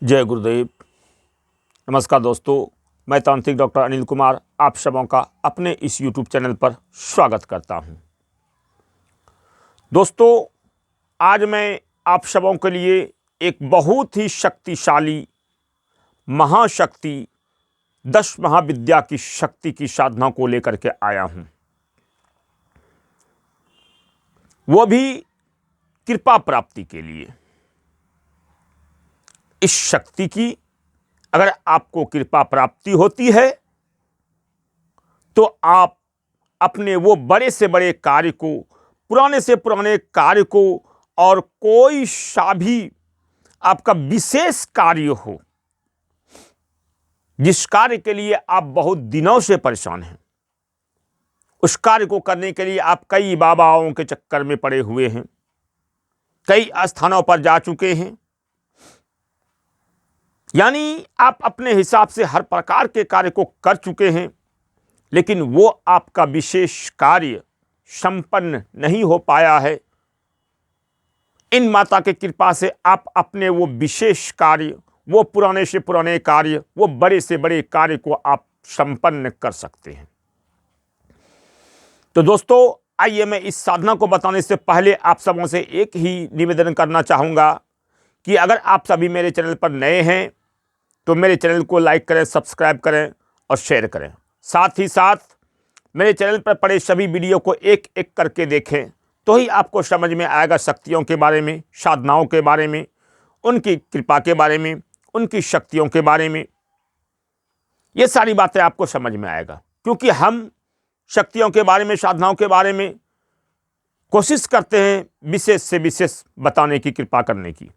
जय गुरुदेव। नमस्कार दोस्तों, मैं तांत्रिक डॉक्टर अनिल कुमार आप सबों का अपने इस YouTube चैनल पर स्वागत करता हूं। दोस्तों, आज मैं आप सबों के लिए एक बहुत ही शक्तिशाली महाशक्ति 10 महाविद्या की शक्ति की साधना को लेकर के आया हूं। वो भी कृपा प्राप्ति के लिए। इस शक्ति की अगर आपको कृपा प्राप्ति होती है तो आप अपने वो बड़े से बड़े कार्य को, पुराने से पुराने कार्य को, और कोई सा भी आपका विशेष कार्य हो, जिस कार्य के लिए आप बहुत दिनों से परेशान हैं, उस कार्य को करने के लिए आप कई बाबाओं के चक्कर में पड़े हुए हैं, कई स्थानों पर जा चुके हैं, यानी आप अपने हिसाब से हर प्रकार के कार्य को कर चुके हैं, लेकिन वो आपका विशेष कार्य संपन्न नहीं हो पाया है। इन माता की कृपा से आप अपने वो विशेष कार्य, वो पुराने से पुराने कार्य, वो बड़े से बड़े कार्य को आप संपन्न कर सकते हैं। तो दोस्तों, आइए मैं इस साधना को बताने से पहले आप सबों से एक ही निवेदन करना चाहूँगा कि अगर आप सभी मेरे चैनल पर नए हैं तो मेरे चैनल को लाइक करें, सब्सक्राइब करें और शेयर करें। साथ ही साथ मेरे चैनल पर पड़े सभी वीडियो को एक एक करके देखें, तो ही आपको समझ में आएगा शक्तियों के बारे में, साधनाओं के बारे में, उनकी कृपा के बारे में, उनकी शक्तियों के बारे में। ये सारी बातें आपको समझ में आएगा, क्योंकि हम शक्तियों के बारे में, साधनाओं के बारे में कोशिश करते हैं विशेष से विशेष बताने की, कृपा करने की,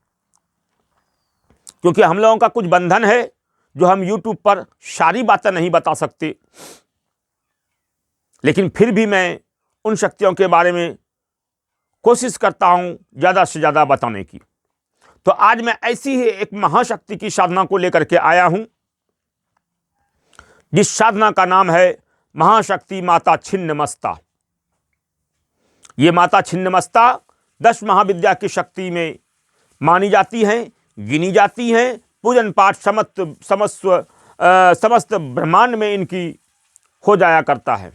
क्योंकि हम लोगों का कुछ बंधन है जो हम YouTube पर सारी बातें नहीं बता सकते। लेकिन फिर भी मैं उन शक्तियों के बारे में कोशिश करता हूं ज़्यादा से ज़्यादा बताने की। तो आज मैं ऐसी ही एक महाशक्ति की साधना को लेकर के आया हूं, जिस साधना का नाम है महाशक्ति माता छिन्नमस्ता। ये माता छिन्नमस्ता 10 महाविद्या की शक्ति में मानी जाती हैं, गिनी जाती हैं। पूजन पाठ समस्त ब्रह्मांड में इनकी हो जाया करता है।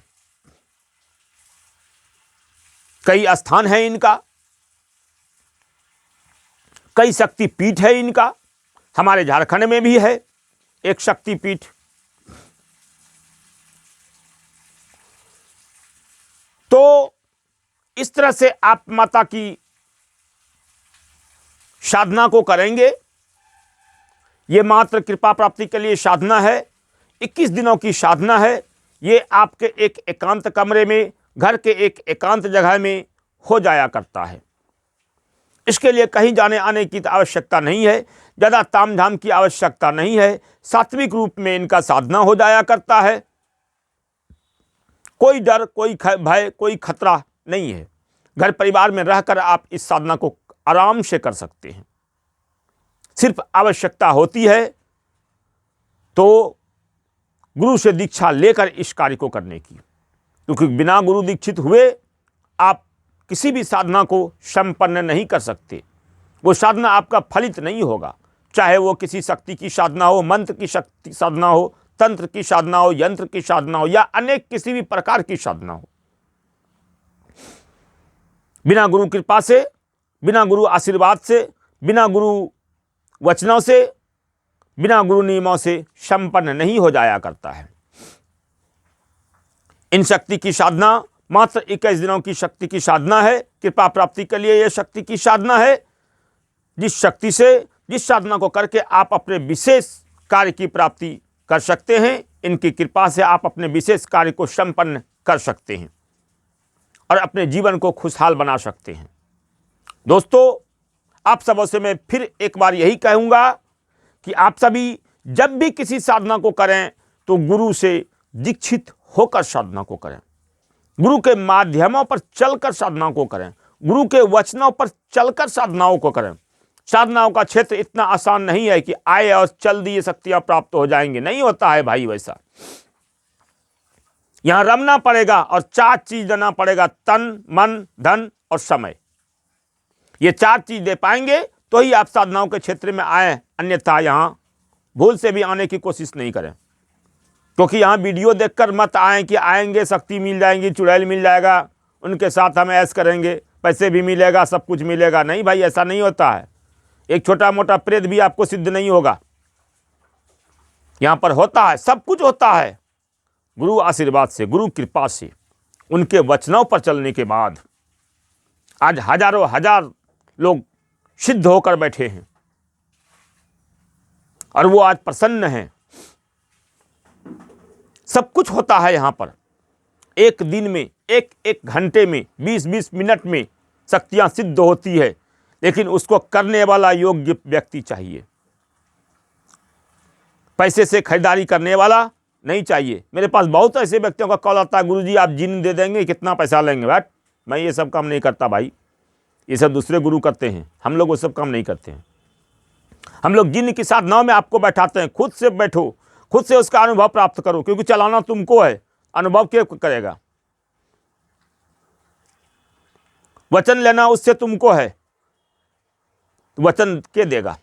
कई स्थान है इनका, कई शक्ति पीठ है इनका। हमारे झारखंड में भी है एक शक्ति पीठ। तो इस तरह से आप माता की साधना को करेंगे। ये मात्र कृपा प्राप्ति के लिए साधना है। 21 दिनों की साधना है। ये आपके एक एकांत कमरे में, घर के एक एकांत जगह में हो जाया करता है। इसके लिए कहीं जाने आने की आवश्यकता नहीं है, ज़्यादा तामझाम की आवश्यकता नहीं है। सात्विक रूप में इनका साधना हो जाया करता है। कोई डर, कोई भय, कोई खतरा नहीं है। घर परिवार में रहकर आप इस साधना को आराम से कर सकते हैं। सिर्फ आवश्यकता होती है तो गुरु से दीक्षा लेकर इस कार्य को करने की, क्योंकि बिना गुरु दीक्षित हुए आप किसी भी साधना को संपन्न नहीं कर सकते। वो साधना आपका फलित नहीं होगा, चाहे वो किसी शक्ति की साधना हो, मंत्र की शक्ति साधना हो, तंत्र की साधना हो, यंत्र की साधना हो, या अनेक किसी भी प्रकार की साधना हो। बिना गुरु कृपा से, बिना गुरु आशीर्वाद से, बिना गुरु वचनों से, बिना गुरु नियमों से संपन्न नहीं हो जाया करता है। इन शक्ति की साधना मात्र 21 दिनों की शक्ति की साधना है। कृपा प्राप्ति के लिए यह शक्ति की साधना है, जिस शक्ति से, जिस साधना को करके आप अपने विशेष कार्य की प्राप्ति कर सकते हैं। इनकी कृपा से आप अपने विशेष कार्य को संपन्न कर सकते हैं और अपने जीवन को खुशहाल बना सकते हैं। दोस्तों, आप सबों से मैं फिर एक बार यही कहूँगा कि आप सभी जब भी किसी साधना को करें तो गुरु से दीक्षित होकर साधना को करें। गुरु के माध्यमों पर चलकर साधना को करें। गुरु के वचनों पर चलकर साधनाओं को करें। साधनाओं का क्षेत्र इतना आसान नहीं है कि आए और चल दिए शक्तियाँ प्राप्त हो जाएंगे। नहीं होता है भाई वैसा। यहाँ रमना पड़ेगा और 4 चीज देना पड़ेगा: तन, मन, धन और समय। ये 4 चीज दे पाएंगे तो ही आप साधनाओं के क्षेत्र में आए, अन्यथा यहाँ भूल से भी आने की कोशिश नहीं करें, क्योंकि यहाँ वीडियो देखकर मत आएँ कि आएंगे शक्ति मिल जाएंगी, चुड़ैल मिल जाएगा, उनके साथ हम ऐश करेंगे, पैसे भी मिलेगा, सब कुछ मिलेगा। नहीं भाई, ऐसा नहीं होता है। एक छोटा मोटा प्रेत भी आपको सिद्ध नहीं होगा। यहाँ पर होता है, सब कुछ होता है गुरु आशीर्वाद से, गुरु कृपा से, उनके वचनों पर चलने के बाद आज हजारों हजार लोग सिद्ध होकर बैठे हैं और वो आज प्रसन्न हैं। सब कुछ होता है यहाँ पर। एक दिन में, एक एक घंटे में, 20-20 मिनट में शक्तियाँ सिद्ध होती है, लेकिन उसको करने वाला योग्य व्यक्ति चाहिए। पैसे से खरीदारी करने वाला नहीं चाहिए। मेरे पास बहुत ऐसे व्यक्तियों का कॉल आता है, गुरुजी आप जिन दे देंगे, कितना पैसा लेंगे? बैठ, मैं ये सब काम नहीं करता भाई, ये सब दूसरे गुरु करते हैं, हम लोग वो सब काम नहीं करते हैं। हम लोग जिन की साधनाओं में आपको बैठाते हैं, खुद से बैठो, खुद से उसका अनुभव प्राप्त करो, क्योंकि चलाना तुमको है, अनुभव क्या करेगा? वचन लेना उससे तुमको है, तो वचन के देगा?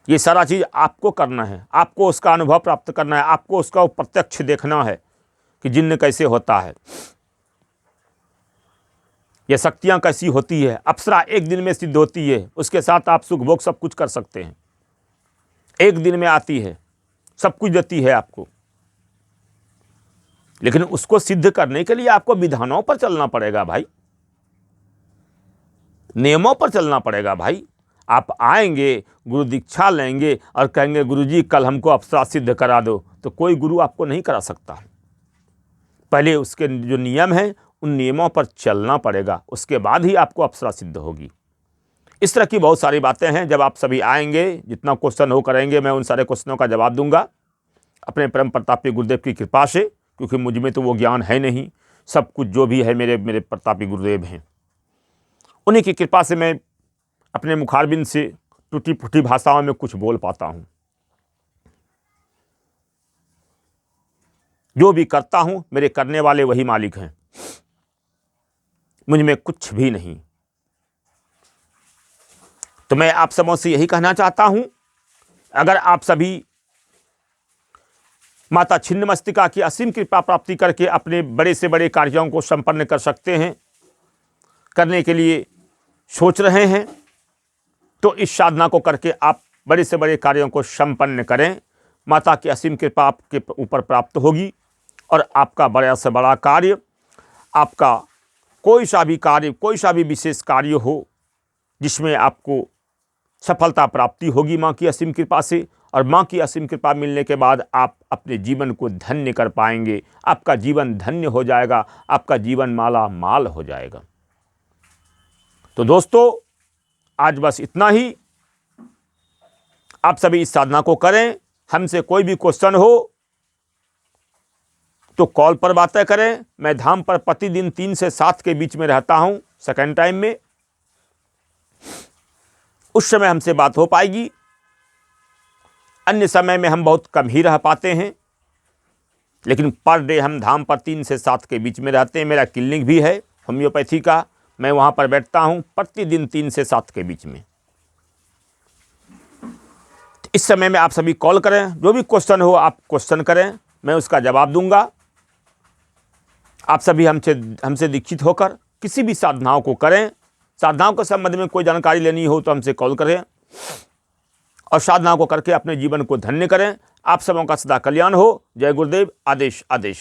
ये सारा चीज आपको करना है, आपको उसका अनुभव प्राप्त करना है, आपको उसका प्रत्यक्ष देखना है कि जिन्न कैसे होता है, ये शक्तियां कैसी होती है। अप्सरा एक दिन में सिद्ध होती है, उसके साथ आप सुख भोग सब कुछ कर सकते हैं। एक दिन में आती है, सब कुछ देती है आपको, लेकिन उसको सिद्ध करने के लिए आपको विधानों पर चलना पड़ेगा भाई, नियमों पर चलना पड़ेगा भाई। आप आएंगे, गुरु दीक्षा लेंगे और कहेंगे गुरुजी कल हमको अप्सरा सिद्ध करा दो, तो कोई गुरु आपको नहीं करा सकता। पहले उसके जो नियम हैं उन नियमों पर चलना पड़ेगा, उसके बाद ही आपको अप्सरा सिद्ध होगी। इस तरह की बहुत सारी बातें हैं। जब आप सभी आएंगे, जितना क्वेश्चन हो करेंगे, मैं उन सारे क्वेश्चनों का जवाब दूंगा अपने परम प्रतापी गुरुदेव की कृपा से, क्योंकि मुझ में तो वो ज्ञान है नहीं। सब कुछ जो भी है मेरे प्रतापी गुरुदेव हैं, उन्हीं की कृपा से मैं अपने मुखारबिंद से टूटी फूटी भाषाओं में कुछ बोल पाता हूँ। जो भी करता हूँ मेरे करने वाले वही मालिक हैं, मुझ में कुछ भी नहीं। तो मैं आप सबों से यही कहना चाहता हूँ, अगर आप सभी माता छिन्नमस्तिका की असीम कृपा प्राप्ति करके अपने बड़े से बड़े कार्यों को संपन्न कर सकते हैं, करने के लिए सोच रहे हैं, तो इस साधना को करके आप बड़े से बड़े कार्यों को संपन्न करें। माता की असीम कृपा आपके ऊपर प्राप्त होगी और आपका बड़ा से बड़ा कार्य, आपका कोई सा भी कार्य, कोई सा भी विशेष कार्य हो जिसमें आपको सफलता प्राप्ति होगी माँ की असीम कृपा से, और माँ की असीम कृपा मिलने के बाद आप अपने जीवन को धन्य कर पाएंगे। आपका जीवन धन्य हो जाएगा, आपका जीवन माला माल हो जाएगा। तो दोस्तों, आज बस इतना ही। आप सभी इस साधना को करें। हमसे कोई भी क्वेश्चन हो तो कॉल पर बातें करें। मैं धाम पर प्रतिदिन 3 से 7 के बीच में रहता हूं, सेकंड टाइम में, उस समय हमसे बात हो पाएगी। अन्य समय में हम बहुत कम ही रह पाते हैं, लेकिन पर डे हम धाम पर 3 से 7 के बीच में रहते हैं। मेरा क्लिनिक भी है होम्योपैथी का, मैं वहाँ पर बैठता हूँ प्रतिदिन 3 से 7 के बीच में। इस समय में आप सभी कॉल करें, जो भी क्वेश्चन हो आप क्वेश्चन करें, मैं उसका जवाब दूंगा। आप सभी हमसे दीक्षित होकर किसी भी साधनाओं को करें। साधनाओं के संबंध में कोई जानकारी लेनी हो तो हमसे कॉल करें और साधनाओं को करके अपने जीवन को धन्य करें। आप सबों का सदा कल्याण हो। जय गुरुदेव। आदेश आदेश।